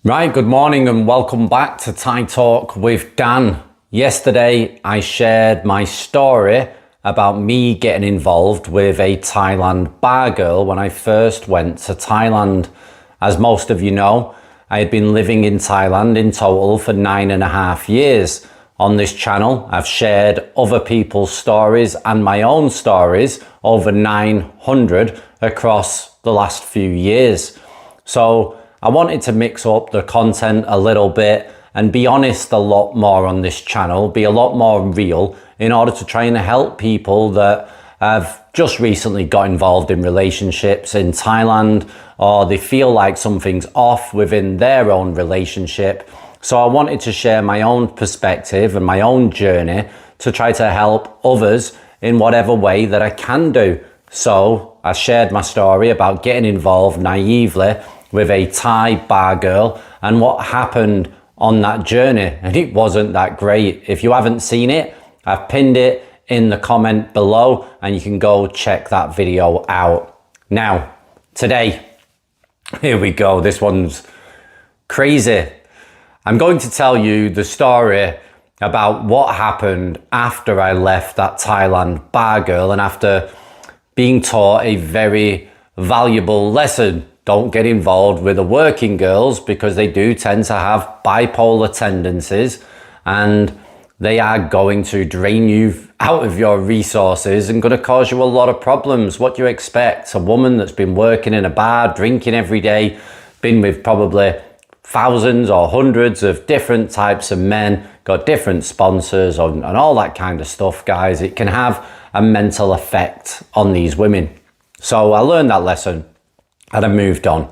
Right, good morning and welcome back to Thai Talk with Dan. Yesterday I shared my story about me getting involved with a Thailand bar girl when I first went to Thailand. As most of you know, I had been living in Thailand in total for 9.5 years. On this channel, I've shared other people's stories and my own stories, over 900 across the last few years. So I wanted to mix up the content a little bit and be honest a lot more on this channel, be a lot more real in order to try and help people that have just recently got involved in relationships in Thailand, or they feel like something's off within their own relationship. So I wanted to share my own perspective and my own journey to try to help others in whatever way that I can do. So I shared my story about getting involved naively with a Thai bar girl and what happened on that journey, and it wasn't that great. If you haven't seen it, I've pinned it in the comment below and you can go check that video out. Now, today, here we go, this one's crazy. I'm going to tell you the story about what happened after I left that Thailand bar girl and after being taught a very valuable lesson. Don't get involved with the working girls because they do tend to have bipolar tendencies and they are going to drain you out of your resources and going to cause you a lot of problems. What do you expect? A woman that's been working in a bar, drinking every day, been with probably thousands or hundreds of different types of men, got different sponsors and all that kind of stuff, guys. It can have a mental effect on these women. So I learned that lesson and I moved on.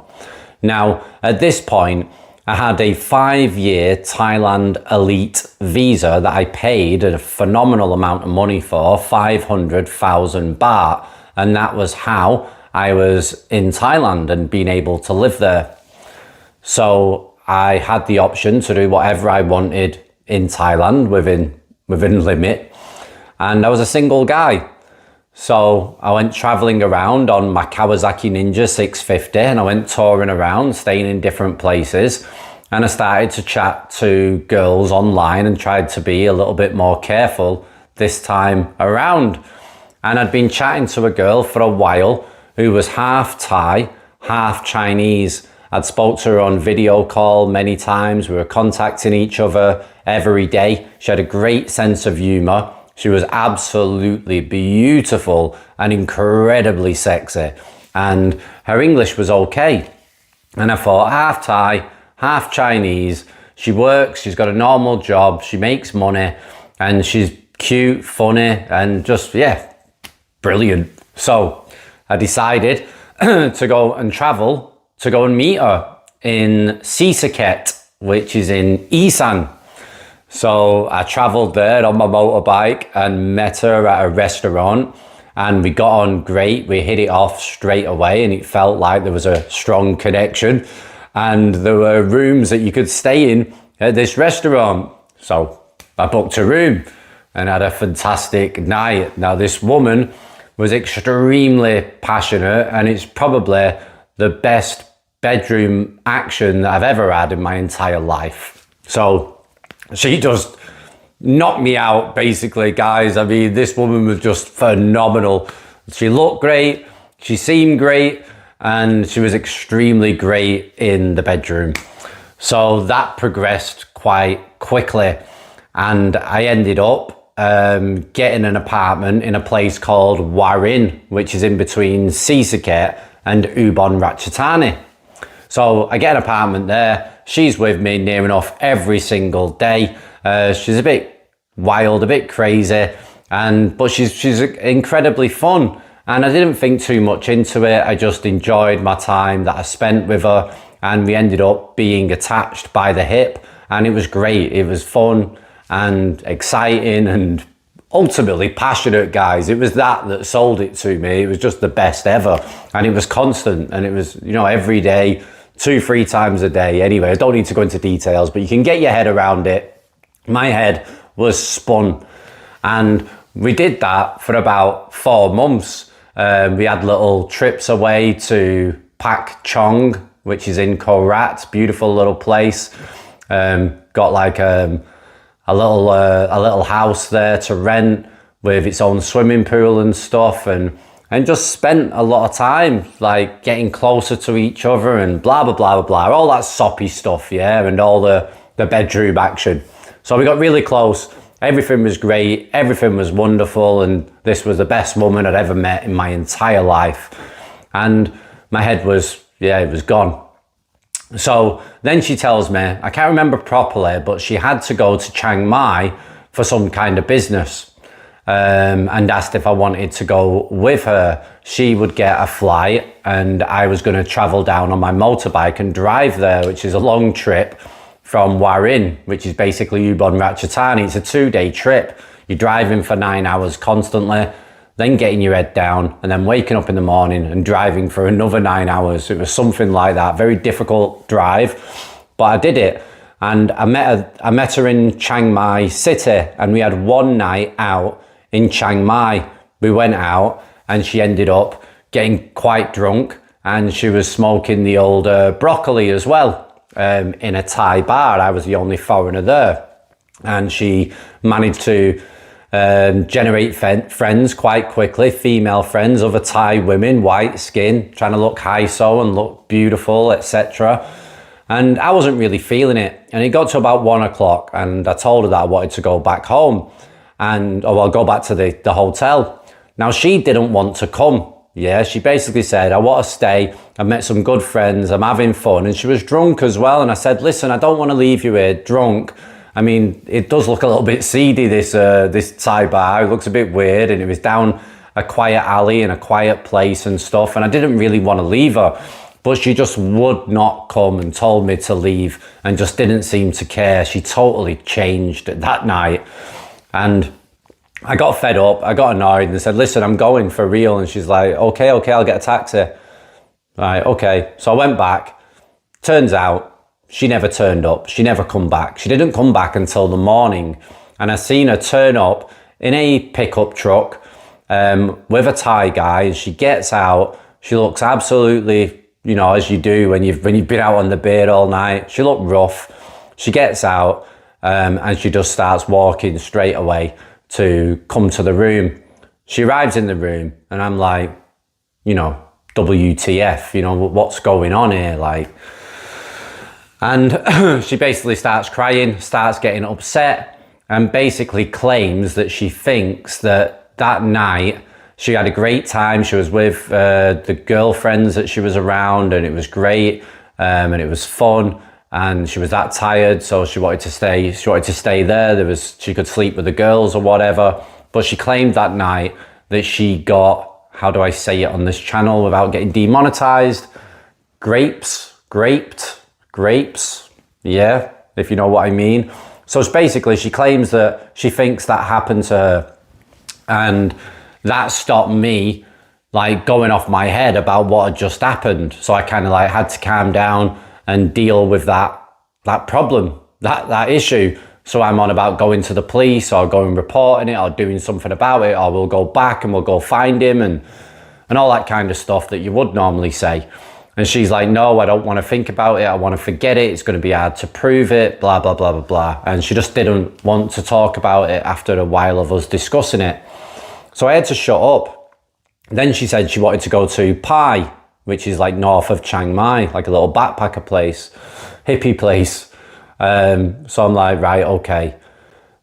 Now, at this point, I had a 5-year Thailand elite visa that I paid a phenomenal amount of money for, 500,000 baht. And that was how I was in Thailand and being able to live there. So I had the option to do whatever I wanted in Thailand within limit. And I was a single guy. So I went traveling around on my Kawasaki Ninja 650 and I went touring around, staying in different places. And I started to chat to girls online and tried to be a little bit more careful this time around. And I'd been chatting to a girl for a while who was half Thai, half Chinese. I'd spoke to her on video call many times. We were contacting each other every day. She had a great sense of humor. She was absolutely beautiful and incredibly sexy. And her English was okay. And I thought, half Thai, half Chinese. She works, she's got a normal job, she makes money, and she's cute, funny, and just, yeah, brilliant. So I decided to go and travel to go and meet her in Sisaket, which is in Isan. So I travelled there on my motorbike and met her at a restaurant and we got on great. We hit it off straight away and it felt like there was a strong connection. And there were rooms that you could stay in at this restaurant. So I booked a room and had a fantastic night. Now this woman was extremely passionate and it's probably the best bedroom action that I've ever had in my entire life. So she just knocked me out, basically, guys. I mean, this woman was just phenomenal. She looked great, she seemed great, and she was extremely great in the bedroom. So that progressed quite quickly, and I ended up getting an apartment in a place called Warin, which is in between Sisaket and Ubon Ratchathani. So I get an apartment there. She's with me near enough every single day. She's a bit wild, a bit crazy, but she's incredibly fun. And I didn't think too much into it. I just enjoyed my time that I spent with her, and we ended up being attached by the hip. And it was great. It was fun and exciting and ultimately passionate, guys. It was that sold it to me. It was just the best ever, and it was constant, and it was, you know, every day. 2-3 times a day. Anyway, I don't need to go into details, but you can get your head around it. My head was spun, and we did that for about 4 months. We had little trips away to Pak Chong which is in Korat. Beautiful little place. Got like a little house there to rent with its own swimming pool and stuff, and just spent a lot of time like getting closer to each other and blah blah blah blah blah, all that soppy stuff, yeah, and all the bedroom action. So we got really close. Everything was great, everything was wonderful, and this was the best woman I'd ever met in my entire life. And my head was, yeah, it was gone. So then she tells me, I can't remember properly, but she had to go to Chiang Mai for some kind of business, and asked if I wanted to go with her. She would get a flight and I was going to travel down on my motorbike and drive there, which is a long trip from Warin, which is basically Ubon Ratchathani. It's a 2-day trip. You're driving for 9 hours constantly, then getting your head down, and then waking up in the morning and driving for another 9 hours. It was something like that. Very difficult drive, but I did it. And I met her in Chiang Mai city, and we had one night out in Chiang Mai. We went out and she ended up getting quite drunk, and she was smoking the old broccoli as well. In a Thai bar. I was the only foreigner there, and she managed to generate friends quite quickly, female friends, other Thai women, white skin, trying to look high-so and look beautiful, etc. And I wasn't really feeling it, and it got to about 1 o'clock, and I told her that I wanted to go back home, or go back to the hotel. Now she didn't want to come. Yeah, she basically said, I want to stay. I met some good friends. I'm having fun. And she was drunk as well. And I said, listen, I don't want to leave you here drunk. I mean, it does look a little bit seedy, this Thai bar. It looks a bit weird. And it was down a quiet alley in a quiet place and stuff. And I didn't really want to leave her. But she just would not come and told me to leave and just didn't seem to care. She totally changed that night. And I got fed up, I got annoyed and said, listen, I'm going for real. And she's like, okay, I'll get a taxi. Right, okay. So I went back. Turns out she never turned up. She never come back. She didn't come back until the morning. And I seen her turn up in a pickup truck with a Thai guy. And she gets out. She looks absolutely, as you do when you've been out on the beer all night. She looked rough. She gets out and she just starts walking straight away to come to the room. She arrives in the room and I'm like, WTF, what's going on here? Like, and she basically starts crying, starts getting upset, and basically claims that she thinks that night she had a great time. She was with the girlfriends that she was around, and it was great, and it was fun. And she was that tired, so she wanted to stay. She wanted to stay there. She could sleep with the girls or whatever. But she claimed that night that she got, how do I say it on this channel without getting demonetized? Graped. Yeah, if you know what I mean. So it's basically, she claims that she thinks that happened to her, and that stopped me like going off my head about what had just happened. So I kind of like had to calm down and deal with that problem, that issue. So I'm on about going to the police or going reporting it or doing something about it, or we'll go back and we'll go find him and all that kind of stuff that you would normally say. And she's like, no, I don't want to think about it. I want to forget it. It's going to be hard to prove it, blah, blah, blah, blah, blah. And she just didn't want to talk about it after a while of us discussing it. So I had to shut up. Then she said she wanted to go to Pai, which is like north of Chiang Mai, like a little backpacker place, hippie place. So I'm like, right, okay.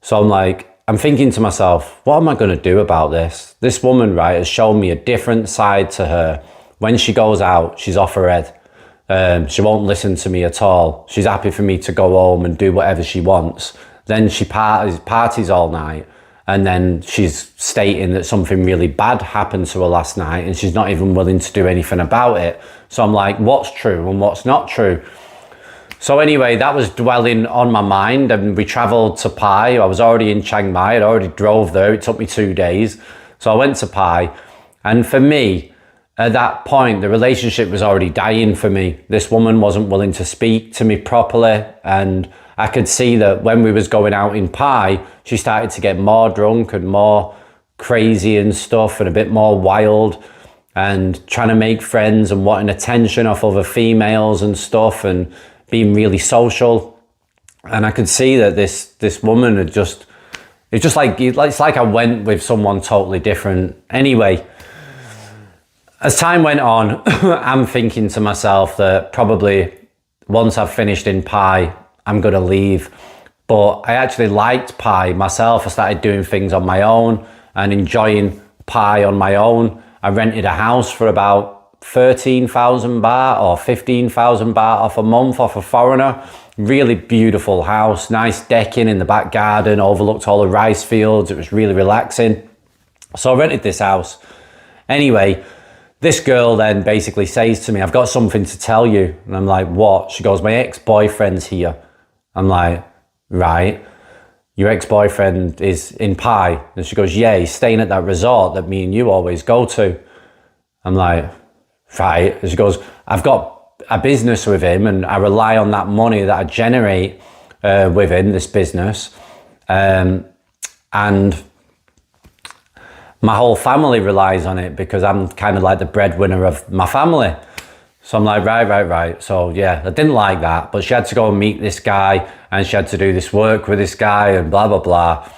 So I'm thinking to myself, what am I going to do about this? This woman, right, has shown me a different side to her. When she goes out, she's off her head. She won't listen to me at all. She's happy for me to go home and do whatever she wants. Then she parties all night. And then she's stating that something really bad happened to her last night, and she's not even willing to do anything about it. So I'm like, what's true and what's not true? So anyway, that was dwelling on my mind, and we traveled to Pai. I was already in Chiang Mai. I'd already drove there. It took me 2 days. So I went to Pai. And for me, at that point, the relationship was already dying for me. This woman wasn't willing to speak to me properly, and I could see that when we was going out in Pai, she started to get more drunk and more crazy and stuff and a bit more wild. and trying to make friends and wanting attention off other females and stuff and being really social. And I could see that this woman had just, it's like I went with someone totally different. Anyway, as time went on, I'm thinking to myself that probably once I've finished in Pi, I'm going to leave. But I actually liked Pi myself. I started doing things on my own and enjoying Pi on my own. I rented a house for about 13,000 baht or 15,000 baht off a month off a foreigner. Really beautiful house, nice decking in the back garden, overlooked all the rice fields. It was really relaxing. So I rented this house. Anyway, this girl then basically says to me, I've got something to tell you. And I'm like, what? She goes, my ex-boyfriend's here. I'm like, right. Your ex-boyfriend is in Pi? And she goes, yeah, he's staying at that resort that me and you always go to. I'm like, right. And she goes, I've got a business with him and I rely on that money that I generate with him, this business. And my whole family relies on it because I'm kind of like the breadwinner of my family. So I'm like, right. So yeah, I didn't like that, but she had to go and meet this guy and she had to do this work with this guy and blah, blah, blah.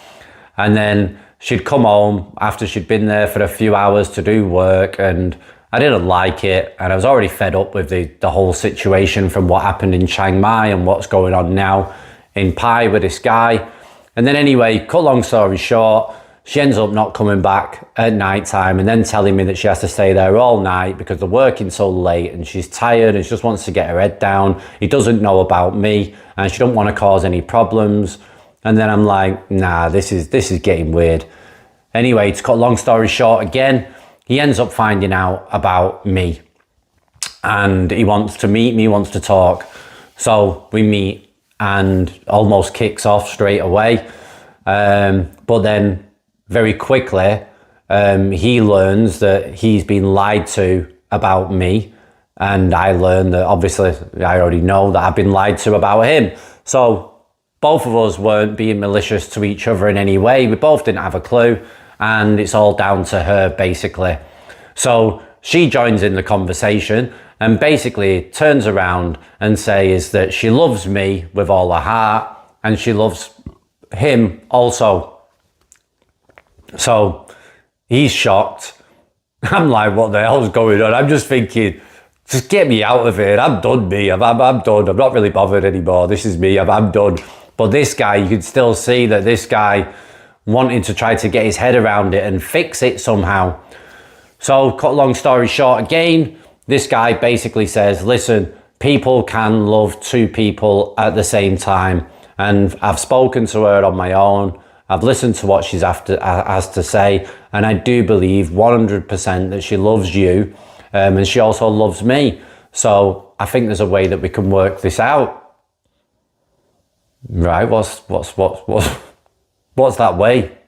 And then she'd come home after she'd been there for a few hours to do work and I didn't like it. And I was already fed up with the whole situation from what happened in Chiang Mai and what's going on now in Pi with this guy. And then anyway, cut long story short, she ends up not coming back at night time and then telling me that she has to stay there all night because they're working so late and she's tired and she just wants to get her head down. He doesn't know about me and she don't want to cause any problems. And then I'm like, nah, this is getting weird. Anyway, to cut long story short again, he ends up finding out about me and he wants to meet me, wants to talk. So we meet and almost kicks off straight away. But then very quickly, he learns that he's been lied to about me. And I learned that obviously I already know that I've been lied to about him. So both of us weren't being malicious to each other in any way. We both didn't have a clue. And it's all down to her basically. So she joins in the conversation and basically turns around and says that she loves me with all her heart and she loves him also. So he's shocked. I'm like, what the hell's going on? I'm just thinking, just get me out of here. I'm done, me. I'm done. I'm not really bothered anymore. This is me. I'm done. But this guy, you could still see that this guy wanting to try to get his head around it and fix it somehow. So cut long story short again, this guy basically says, listen, people can love two people at the same time. And I've spoken to her on my own. I've listened to what she's has to say, and I do believe 100% that she loves you, and she also loves me. So I think there's a way that we can work this out. Right? What's that way?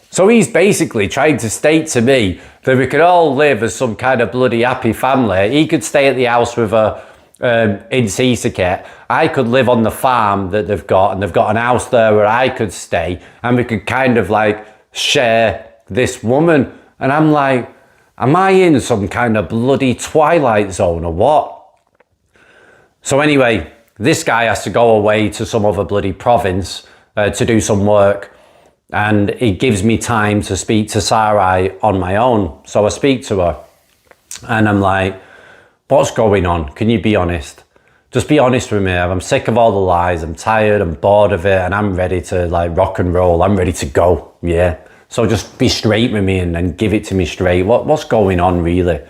So he's basically trying to state to me that we could all live as some kind of bloody happy family. He could stay at the house with her in Sisaket. I could live on the farm that they've got, and they've got an house there where I could stay, and we could kind of like share this woman. And I'm like, am I in some kind of bloody Twilight Zone or what? So anyway, this guy has to go away to some other bloody province to do some work, and it gives me time to speak to Sarai on my own. So I speak to her and I'm like, what's going on? Can you be honest? Just be honest with me. I'm sick of all the lies. I'm tired. I'm bored of it. And I'm ready to like rock and roll. I'm ready to go. Yeah. So just be straight with me and give it to me straight. What's going on really?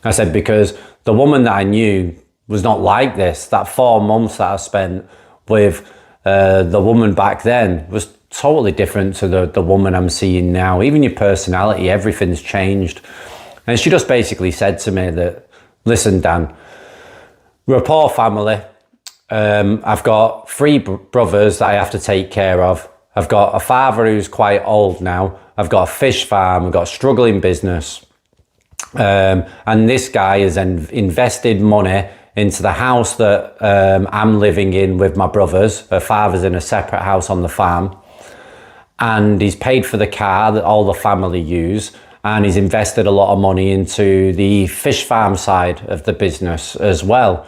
I said, because the woman that I knew was not like this. That 4 months that I spent with the woman back then was totally different to the woman I'm seeing now. Even your personality, everything's changed. And she just basically said to me that, listen, Dan, we're a poor family. I've got 3 brothers that I have to take care of. I've got a father who's quite old now. I've got a fish farm. I've got a struggling business. And this guy has invested money into the house that I'm living in with my brothers. Her father's in a separate house on the farm. And he's paid for the car that all the family use. and he's invested a lot of money into the fish farm side of the business as well.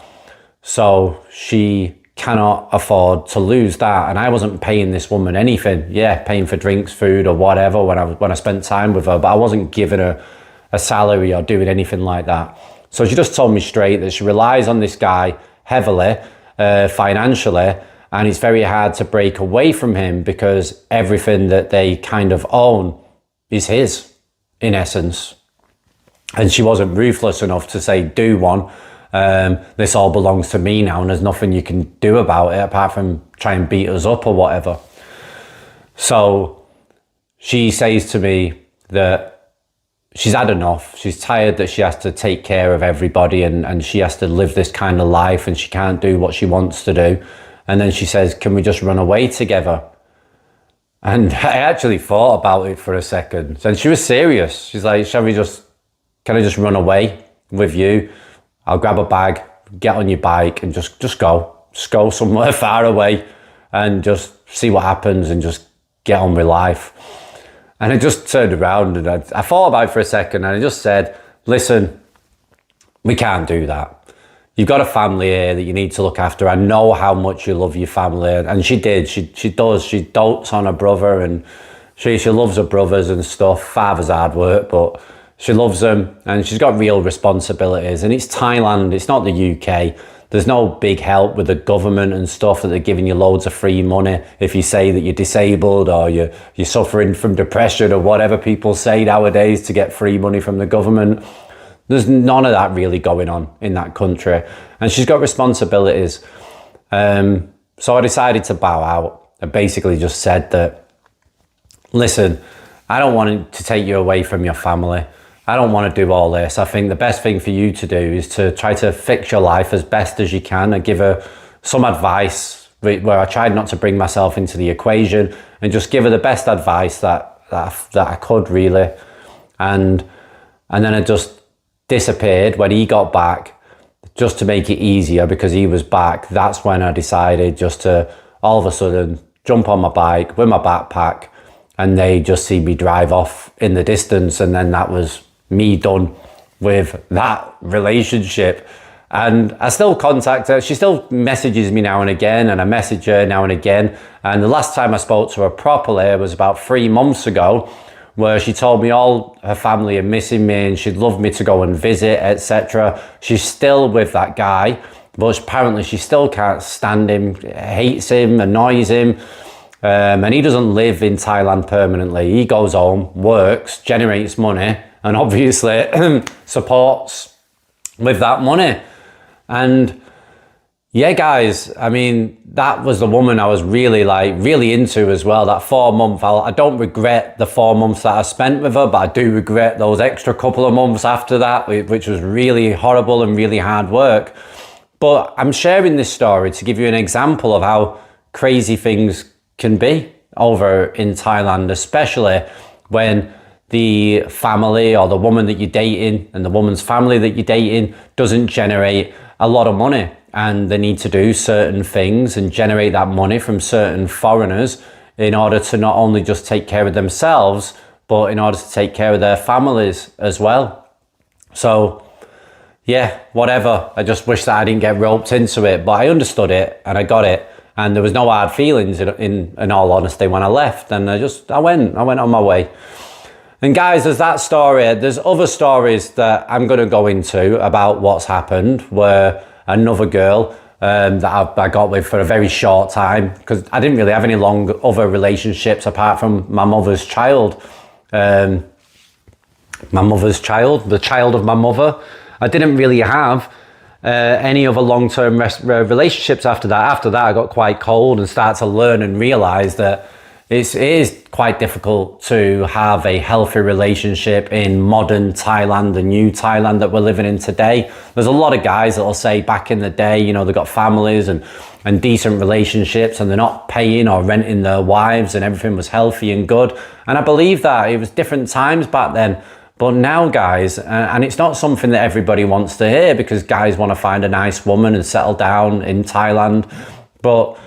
So she cannot afford to lose that. And I wasn't paying this woman anything. Yeah, paying for drinks, food or whatever when I spent time with her, but I wasn't giving her a salary or doing anything like that. So she just told me straight that she relies on this guy heavily, financially, and it's very hard to break away from him because everything that they kind of own is his, in essence. And she wasn't ruthless enough to say, do one. This all belongs to me now and there's nothing you can do about it apart from try and beat us up or whatever. So she says to me that she's had enough. She's tired that she has to take care of everybody and she has to live this kind of life and she can't do what she wants to do. And then she says, can we just run away together? And I actually thought about it for a second. And she was serious. She's like, can I just run away with you? I'll grab a bag, get on your bike and just go. Just go somewhere far away and just see what happens and just get on with life. And I just turned around and I thought about it for a second and I just said, listen, we can't do that. You've got a family here that you need to look after. I know how much you love your family. And she did. She does. She dotes on her brother and she loves her brothers and stuff. Father's hard work, but she loves them and she's got real responsibilities. And it's Thailand. It's not the UK. There's no big help with the government and stuff that they're giving you loads of free money if you say that you're disabled or you're suffering from depression or whatever people say nowadays to get free money from the government. There's none of that really going on in that country. And she's got responsibilities. So I decided to bow out. I basically just said that, listen, I don't want to take you away from your family. I don't want to do all this. I think the best thing for you to do is to try to fix your life as best as you can and give her some advice where I tried not to bring myself into the equation and just give her the best advice that I could really. And then I just disappeared when he got back just to make it easier because he was back. That's when I decided just to all of a sudden jump on my bike with my backpack and they just see me drive off in the distance. And then that was me done with that relationship. And I still contact her. She still messages me now and again and I message her now and again. And the last time I spoke to her properly was about 3 months ago, where she told me all her family are missing me and she'd love me to go and visit, etc. She's still with that guy, but apparently she still can't stand him, hates him, annoys him. And he doesn't live in Thailand permanently. He goes home, works, generates money, and obviously supports with that money. And yeah, guys, I mean, that was the woman I was really into as well. That 4 month, I don't regret the 4 months that I spent with her, but I do regret those extra couple of months after that, which was really horrible and really hard work. But I'm sharing this story to give you an example of how crazy things can be over in Thailand, especially when the family or the woman that you're dating and the woman's family that you're dating doesn't generate a lot of money. And they need to do certain things and generate that money from certain foreigners in order to not only just take care of themselves, but in order to take care of their families as well. So yeah, whatever. I just wish that I didn't get roped into it, but I understood it and I got it. And there was no hard feelings in all honesty when I left. And I went on my way. And guys, there's that story. There's other stories that I'm going to go into about what's happened where another girl that I got with for a very short time, because I didn't really have any long other relationships apart from my mother's child. The child of my mother. I didn't really have any other long-term relationships after that. After that, I got quite cold and started to learn and realize that it is quite difficult to have a healthy relationship in modern Thailand, the new Thailand that we're living in today. There's a lot of guys that will say back in the day, you know, they've got families and decent relationships and they're not paying or renting their wives and everything was healthy and good. And I believe that it was different times back then. But now, guys, and it's not something that everybody wants to hear because guys want to find a nice woman and settle down in Thailand. But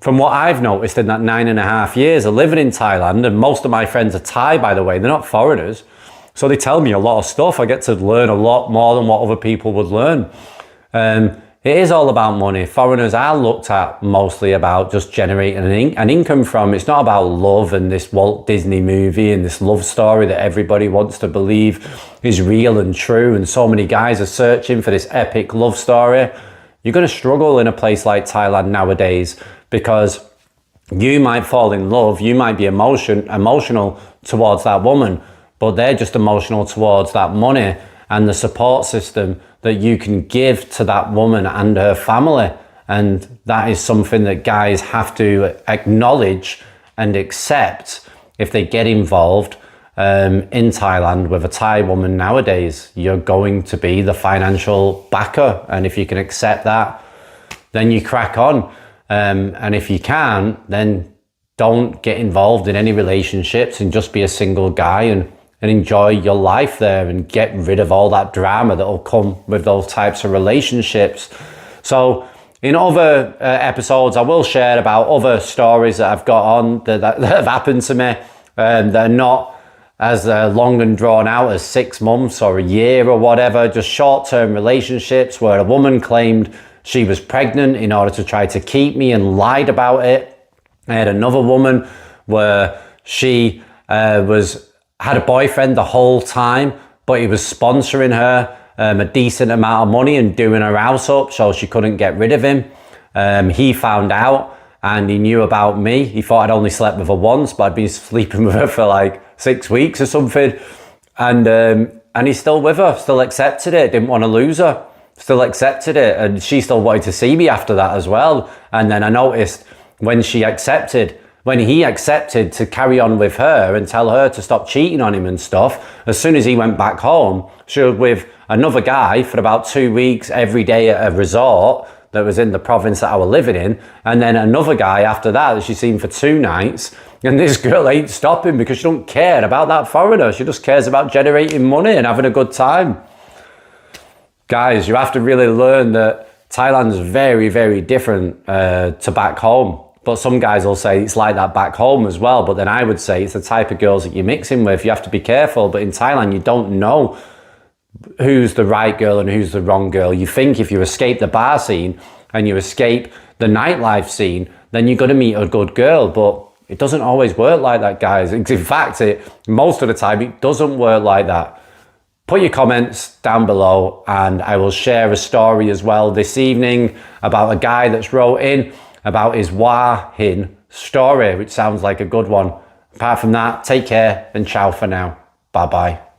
from what I've noticed in that 9.5 years of living in Thailand, and most of my friends are Thai, by the way, they're not foreigners. So they tell me a lot of stuff. I get to learn a lot more than what other people would learn. It is all about money. Foreigners are looked at mostly about just generating an income from. It's not about love and this Walt Disney movie and this love story that everybody wants to believe is real and true. And so many guys are searching for this epic love story. You're going to struggle in a place like Thailand nowadays, because you might fall in love, you might be emotional towards that woman, but they're just emotional towards that money and the support system that you can give to that woman and her family. And that is something that guys have to acknowledge and accept if they get involved in Thailand with a Thai woman nowadays. You're going to be the financial backer, and if you can accept that, then you crack on. And if you can't, then don't get involved in any relationships and just be a single guy and enjoy your life there and get rid of all that drama that will come with those types of relationships. So in other episodes, I will share about other stories that I've got on that have happened to me, that are not as long and drawn out as 6 months or a year or whatever, just short-term relationships where a woman claimed she was pregnant in order to try to keep me and lied about it. I had another woman where she had a boyfriend the whole time, but he was sponsoring her a decent amount of money and doing her house up so she couldn't get rid of him. He found out and he knew about me. He thought I'd only slept with her once, but I'd been sleeping with her for like 6 weeks or something. And he's still with her, still accepted it, didn't want to lose her, still accepted it. And she still wanted to see me after that as well. And then I noticed when he accepted to carry on with her and tell her to stop cheating on him and stuff, as soon as he went back home, she was with another guy for about 2 weeks every day at a resort that was in the province that I was living in, and then another guy after that she's seen for 2 nights. And this girl ain't stopping because she don't care about that foreigner. She just cares about generating money and having a good time. Guys, you have to really learn that Thailand's very, very different to back home. But some guys will say it's like that back home as well. But then I would say it's the type of girls that you're mixing with. You have to be careful. But in Thailand, you don't know who's the right girl and who's the wrong girl. You think if you escape the bar scene and you escape the nightlife scene, then you're going to meet a good girl. But it doesn't always work like that, guys. In fact, most of the time, it doesn't work like that. Put your comments down below and I will share a story as well this evening about a guy that's wrote in about his Wahin story, which sounds like a good one. Apart from that, take care and ciao for now. Bye bye.